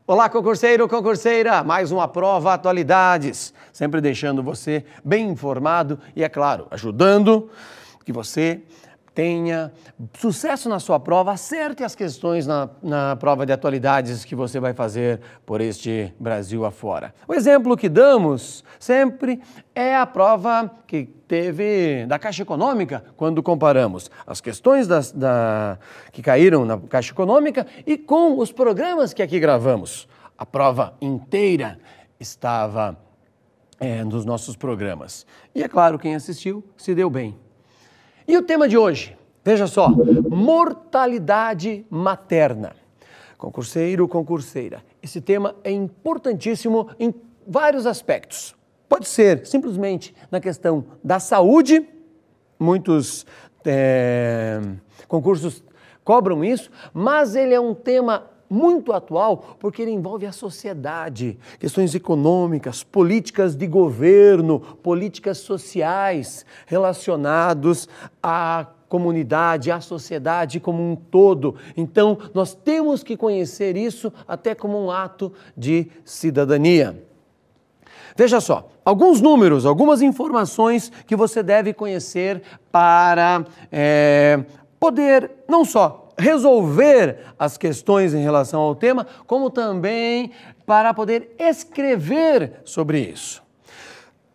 Olá, concurseiro, concurseira, mais uma prova Atualidades, sempre deixando você bem informado e, é claro, ajudando que você tenha sucesso na sua prova, acerte as questões na prova de atualidades que você vai fazer por este Brasil afora. O exemplo que damos sempre é a prova que teve da Caixa Econômica, quando comparamos as questões que caíram na Caixa Econômica e com os programas que aqui gravamos. A prova inteira estava nos nossos programas. E é claro, quem assistiu se deu bem. E o tema de hoje, veja só, mortalidade materna. Concurseiro, concurseira, esse tema é importantíssimo em vários aspectos. Pode ser simplesmente na questão da saúde, muitos concursos cobram isso, mas ele é um tema muito atual porque ele envolve a sociedade, questões econômicas, políticas de governo, políticas sociais relacionados à comunidade, à sociedade como um todo. Então, nós temos que conhecer isso até como um ato de cidadania. Veja só, alguns números, algumas informações que você deve conhecer para poder não só resolver as questões em relação ao tema, como também para poder escrever sobre isso.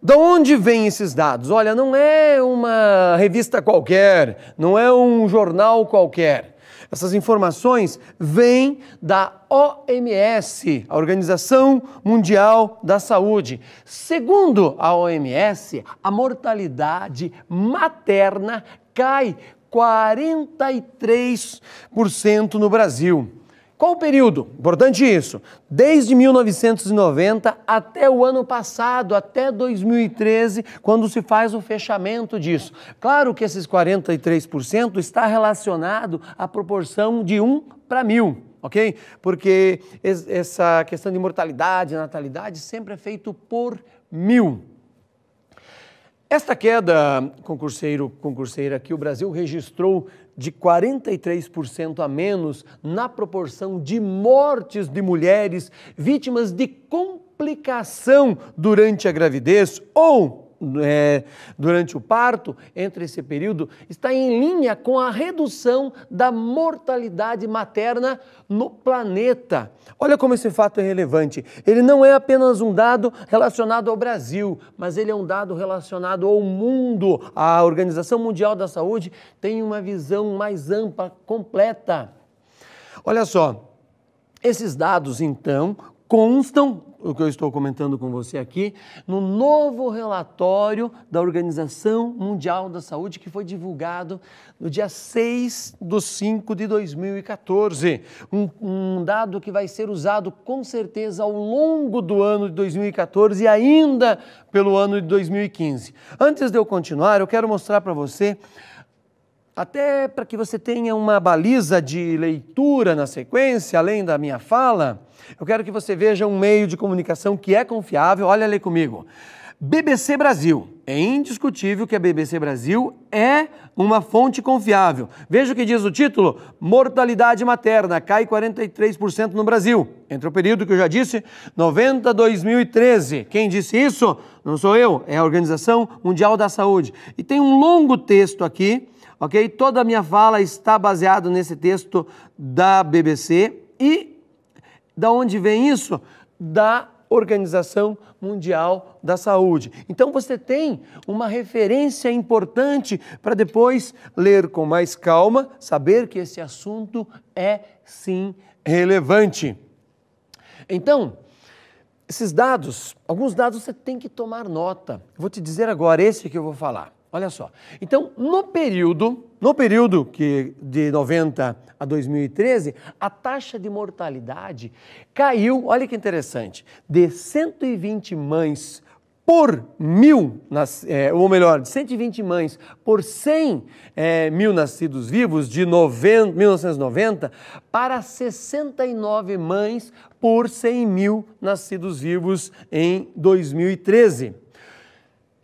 De onde vêm esses dados? Olha, não é uma revista qualquer, não é um jornal qualquer. Essas informações vêm da OMS, a Organização Mundial da Saúde. Segundo a OMS, a mortalidade materna cai 43% no Brasil. Qual o período? Importante isso. Desde 1990 até o ano passado, até 2013, quando se faz o fechamento disso. Claro que esses 43% está relacionado à proporção de 1 para 1000, ok? Porque essa questão de mortalidade e natalidade sempre é feito por 1000. Esta queda, concurseiro, concurseira, que o Brasil registrou de 43% a menos na proporção de mortes de mulheres vítimas de complicação durante a gravidez ou durante o parto, entre esse período, está em linha com a redução da mortalidade materna no planeta. Olha como esse fato é relevante. Ele não é apenas um dado relacionado ao Brasil, mas ele é um dado relacionado ao mundo. A Organização Mundial da Saúde tem uma visão mais ampla, completa. Olha só, esses dados, então, constam, o que eu estou comentando com você aqui, no novo relatório da Organização Mundial da Saúde, que foi divulgado no dia 6/5/2014. Um dado que vai ser usado com certeza ao longo do ano de 2014 e ainda pelo ano de 2015. Antes de eu continuar, eu quero mostrar para você, até para que você tenha uma baliza de leitura na sequência, além da minha fala, eu quero que você veja um meio de comunicação que é confiável. Olha ali comigo. BBC Brasil. É indiscutível que a BBC Brasil é uma fonte confiável. Veja o que diz o título: mortalidade materna cai 43% no Brasil. Entre o período que eu já disse, 90 a 2013. Quem disse isso? Não sou eu, é a Organização Mundial da Saúde. E tem um longo texto aqui, ok? Toda a minha fala está baseada nesse texto da BBC e da onde vem isso? Da Organização Mundial da Saúde. Então você tem uma referência importante para depois ler com mais calma, saber que esse assunto é sim relevante. Então, esses dados, alguns dados você tem que tomar nota. Eu vou te dizer agora esse que eu vou falar. Olha só. Então, no período que de 90 a 2013, a taxa de mortalidade caiu, olha que interessante, de 120 mães por 1000, ou melhor, de 120 mães por 100 mil nascidos vivos de 1990 para 69 mães por 100 mil nascidos vivos em 2013.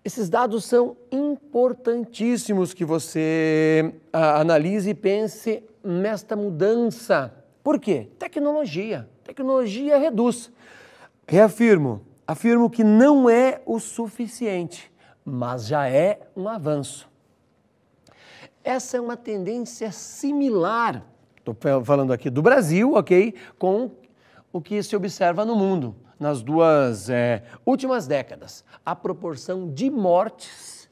Esses dados são importantíssimos que você analise e pense nesta mudança. Por quê? Tecnologia. Tecnologia reduz. Afirmo que não é o suficiente, mas já é um avanço. Essa é uma tendência similar, estou falando aqui do Brasil, ok, com o que se observa no mundo nas duas últimas décadas. A proporção de mortes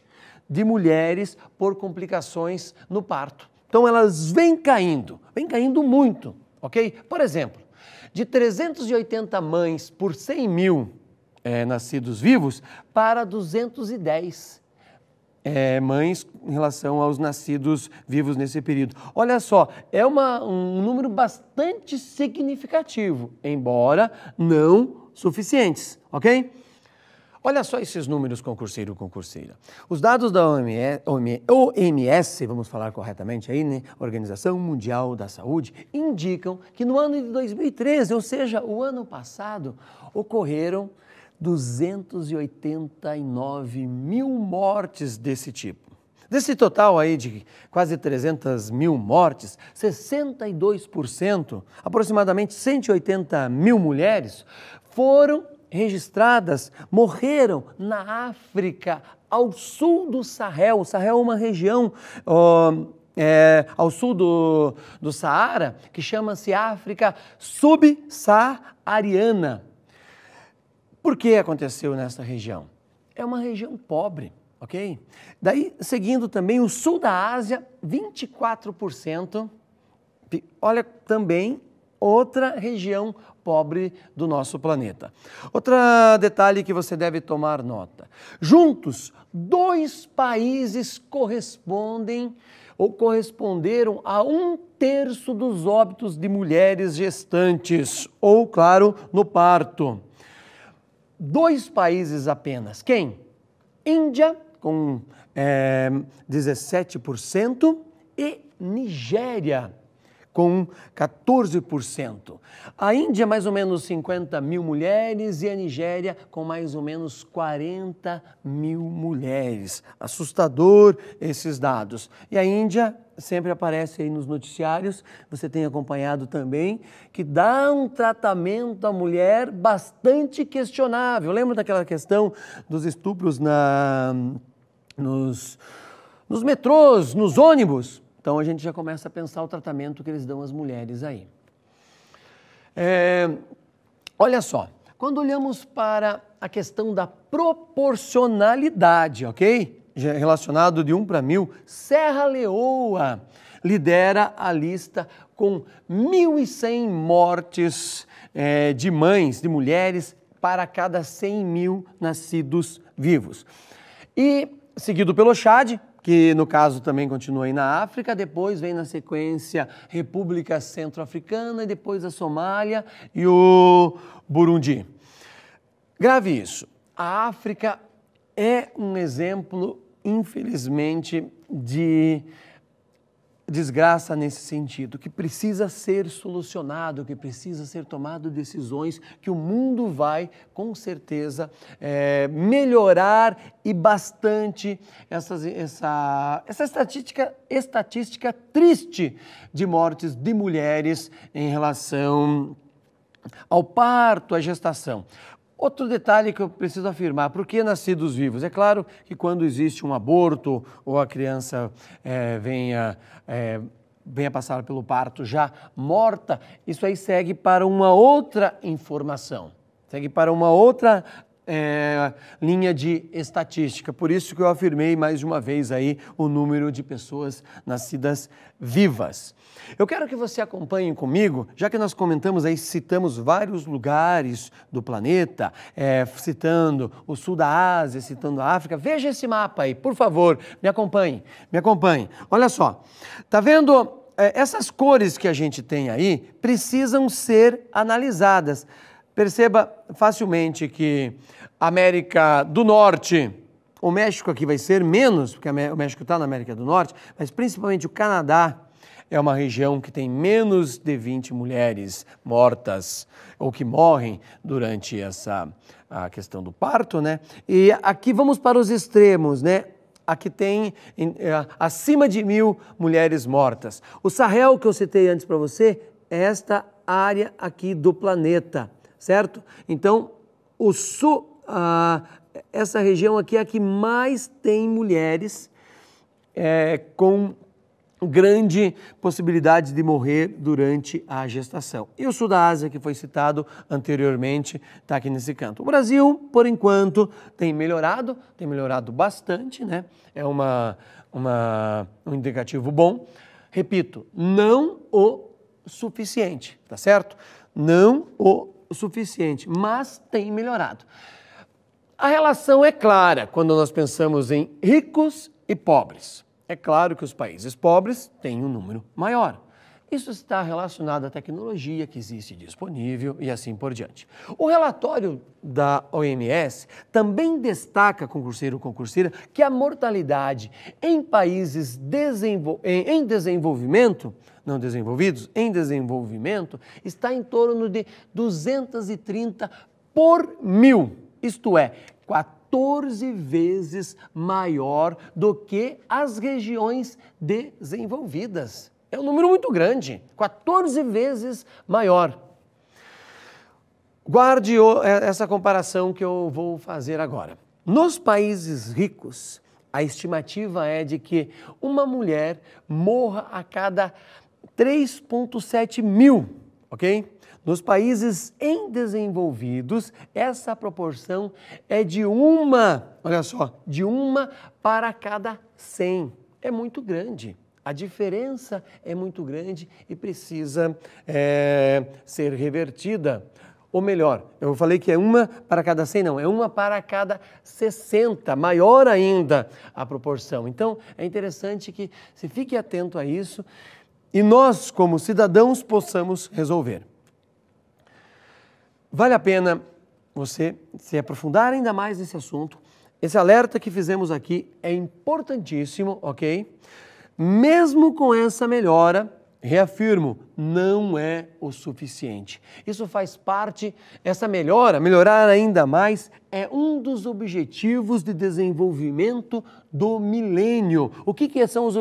de mulheres por complicações no parto. Então elas vêm caindo muito, ok? Por exemplo, de 380 mães por 100 mil nascidos vivos para 210 mães em relação aos nascidos vivos nesse período. Olha só, é um número bastante significativo, embora não suficientes, ok? Olha só esses números, concurseiro, concurseira. Os dados da OMS, vamos falar corretamente aí, né? Organização Mundial da Saúde, indicam que no ano de 2013, ou seja, o ano passado, ocorreram 289 mil mortes desse tipo. Desse total aí de quase 300 mil mortes, 62%, aproximadamente 180 mil mulheres, foram registradas, morreram na África, ao sul do Sahel. O Sahel é uma região ao sul do Saara, que chama-se África subsaariana. Por que aconteceu nessa região? É uma região pobre, ok? Daí, seguindo também o sul da Ásia, 24%. Olha, também outra região pobre do nosso planeta. Outro detalhe que você deve tomar nota. Juntos, 2 países corresponderam a 1/3 dos óbitos de mulheres gestantes, ou, claro, no parto. 2 países apenas. Quem? Índia, com 17%, e Nigéria, com 14%. A Índia, mais ou menos 50 mil mulheres, e a Nigéria, com mais ou menos 40 mil mulheres. Assustador esses dados. E a Índia sempre aparece aí nos noticiários, você tem acompanhado também, que dá um tratamento à mulher bastante questionável. Lembra daquela questão dos estupros nos metrôs, nos ônibus? Então a gente já começa a pensar o tratamento que eles dão às mulheres aí. Olha só, quando olhamos para a questão da proporcionalidade, ok? Relacionado de 1 para 1000, Serra Leoa lidera a lista com 1.100 mortes de mães, de mulheres, para cada 100 mil nascidos vivos. E seguido pelo Chad, que no caso também continua aí na África, depois vem na sequência República Centro-Africana, e depois a Somália e o Burundi. Grave isso, a África é um exemplo, infelizmente, de desgraça nesse sentido, que precisa ser solucionado, que precisa ser tomado decisões, que o mundo vai, com certeza, melhorar e bastante essa estatística triste de mortes de mulheres em relação ao parto, à gestação. Outro detalhe que eu preciso afirmar, por que nascidos vivos? É claro que quando existe um aborto ou a criança venha passar pelo parto já morta, isso aí segue para uma outra informação, segue para uma outra linha de estatística. Por isso que eu afirmei mais de uma vez aí o número de pessoas nascidas vivas. Eu quero que você acompanhe comigo, já que nós comentamos aí, citamos vários lugares do planeta, citando o sul da Ásia, citando a África. Veja esse mapa aí, por favor, me acompanhe, me acompanhe. Olha só, tá vendo? Essas cores que a gente tem aí precisam ser analisadas. Perceba facilmente que a América do Norte, o México aqui vai ser menos, porque o México está na América do Norte, mas principalmente o Canadá é uma região que tem menos de 20 mulheres mortas ou que morrem durante a questão do parto, né? E aqui vamos para os extremos, né? Aqui tem acima de 1.000 mulheres mortas. O Sahel que eu citei antes para você, esta área aqui do planeta, certo? Então, o sul, essa região aqui é a que mais tem mulheres com grande possibilidade de morrer durante a gestação. E o sul da Ásia, que foi citado anteriormente, está aqui nesse canto. O Brasil, por enquanto, tem melhorado bastante, né? É um indicativo bom. Repito, não o suficiente, tá certo? Não o suficiente, mas tem melhorado. A relação é clara quando nós pensamos em ricos e pobres. É claro que os países pobres têm um número maior. Isso está relacionado à tecnologia que existe disponível e assim por diante. O relatório da OMS também destaca, concurseira, que a mortalidade em países em desenvolvimento, não desenvolvidos, em desenvolvimento, está em torno de 230 por mil, isto é, 14 vezes maior do que as regiões desenvolvidas. É um número muito grande, 14 vezes maior. Guarde essa comparação que eu vou fazer agora. Nos países ricos, a estimativa é de que uma mulher morra a cada 3,7 mil, ok? Nos países em desenvolvidos, essa proporção é de olha só, de 1 para cada 100. É muito grande. A diferença é muito grande e precisa ser revertida. Ou melhor, eu falei que é 1 para cada 100, não, é 1 para cada 60, maior ainda a proporção. Então, é interessante que se fique atento a isso e nós, como cidadãos, possamos resolver. Vale a pena você se aprofundar ainda mais nesse assunto. Esse alerta que fizemos aqui é importantíssimo, ok? Mesmo com essa melhora, reafirmo, não é o suficiente. Isso faz parte, melhorar ainda mais, é um dos objetivos de desenvolvimento do milênio. O que são os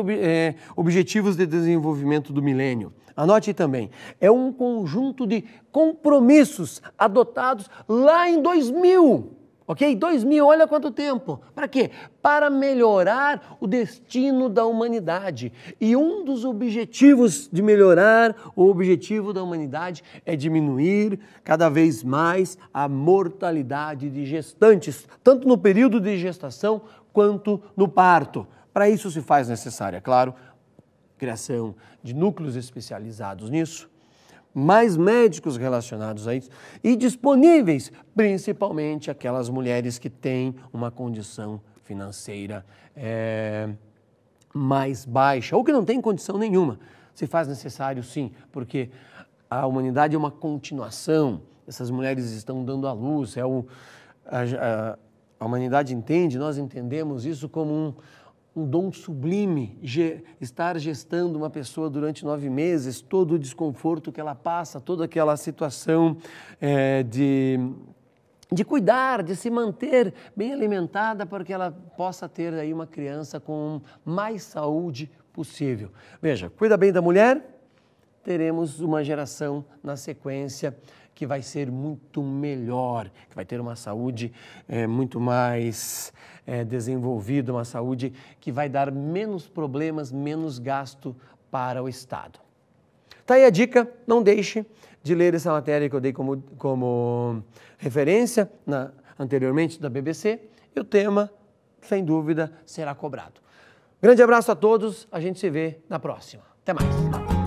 objetivos de desenvolvimento do milênio? Anote também, é um conjunto de compromissos adotados lá em 2000, ok? 2000, olha quanto tempo. Para quê? Para melhorar o destino da humanidade. E um dos objetivos de melhorar o objetivo da humanidade é diminuir cada vez mais a mortalidade de gestantes, tanto no período de gestação quanto no parto. Para isso se faz necessária, é claro, criação de núcleos especializados nisso, mais médicos relacionados a isso e disponíveis, principalmente aquelas mulheres que têm uma condição financeira mais baixa ou que não têm condição nenhuma. Se faz necessário, sim, porque a humanidade é uma continuação, essas mulheres estão dando à luz, a humanidade entende, nós entendemos isso como um dom sublime, estar gestando uma pessoa durante 9 meses, todo o desconforto que ela passa, toda aquela situação de cuidar, de se manter bem alimentada para que ela possa ter aí uma criança com mais saúde possível. Veja, cuida bem da mulher, teremos uma geração na sequência que vai ser muito melhor, que vai ter uma saúde muito mais desenvolvida, uma saúde que vai dar menos problemas, menos gasto para o Estado. Tá aí a dica, não deixe de ler essa matéria que eu dei como referência anteriormente da BBC e o tema, sem dúvida, será cobrado. Grande abraço a todos, a gente se vê na próxima. Até mais.